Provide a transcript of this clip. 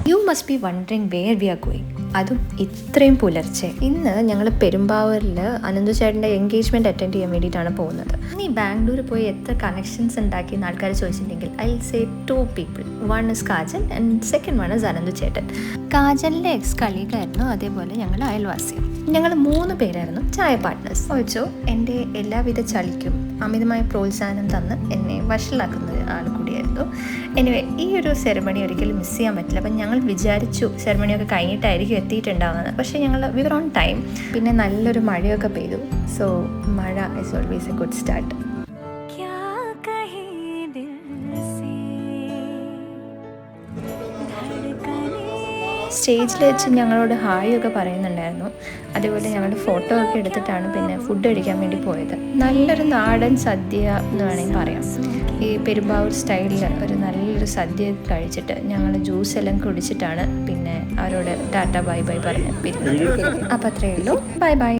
U must be wondering where we are going, അതും ഇത്രയും പുലർച്ചെ. ഇന്ന് ഞങ്ങൾ പെരുമ്പാവൂരിൽ അനന്തു ചേട്ടൻ്റെ എൻഗേജ്മെൻറ്റ് അറ്റൻഡ് ചെയ്യാൻ വേണ്ടിയിട്ടാണ് പോകുന്നത്. നീ ബാംഗ്ലൂർ പോയി എത്ര കണക്ഷൻസ് ഉണ്ടാക്കിയെന്ന് ആൾക്കാർ ചോദിച്ചിട്ടുണ്ടെങ്കിൽ I will say 2 people. One is kajal and second one is Ananthu ചേട്ടൻ. കാജലിൻ്റെ എക്സ് കളീഗായിരുന്നു, അതേപോലെ ഞങ്ങൾ അയൽവാസിയും. ഞങ്ങൾ 3 പേരായിരുന്നു ചായ പാർട്ട്നേഴ്സ്. ചോദിച്ചോ, എൻ്റെ എല്ലാവിധ ചളിക്കും അമിതമായ പ്രോത്സാഹനം തന്ന് എന്നെ വഷളാക്കുന്ന ആൾ കൂടിയായിരുന്നു. എനിവേ, ഈ ഒരു സെറമണി ഒരിക്കലും മിസ് ചെയ്യാൻ പറ്റില്ല. അപ്പം ഞങ്ങൾ വിചാരിച്ചു സെറമണിയൊക്കെ കഴിഞ്ഞിട്ടായിരിക്കും എത്തിയിട്ടുണ്ടാവുന്നത്, പക്ഷേ ഞങ്ങൾ വി വർ ഓൺ ടൈം. പിന്നെ നല്ലൊരു മഴയൊക്കെ പെയ്തു. സോ മഴ is always A good start. സ്റ്റേജിൽ വെച്ച് ഞങ്ങളോട് ഹായ് ഒക്കെ പറയുന്നുണ്ടായിരുന്നു. അതേപോലെ ഞങ്ങളുടെ ഫോട്ടോ ഒക്കെ എടുത്തിട്ടാണ് പിന്നെ ഫുഡ് കഴിക്കാൻ വേണ്ടി പോയത്. നല്ലൊരു നാടൻ സദ്യ എന്ന് വേണമെങ്കിൽ പറയാം. ഈ പെരുമ്പാവൂർ സ്റ്റൈലിൽ ഒരു നല്ലൊരു സദ്യ കഴിച്ചിട്ട് ഞങ്ങൾ ജ്യൂസ് എല്ലാം കുടിച്ചിട്ടാണ് പിന്നെ അവരോട് ടാറ്റ ബൈ ബൈ പറഞ്ഞ് പിരിഞ്ഞത്. അപ്പം അത്രയേ ഉള്ളൂ. Bye bye.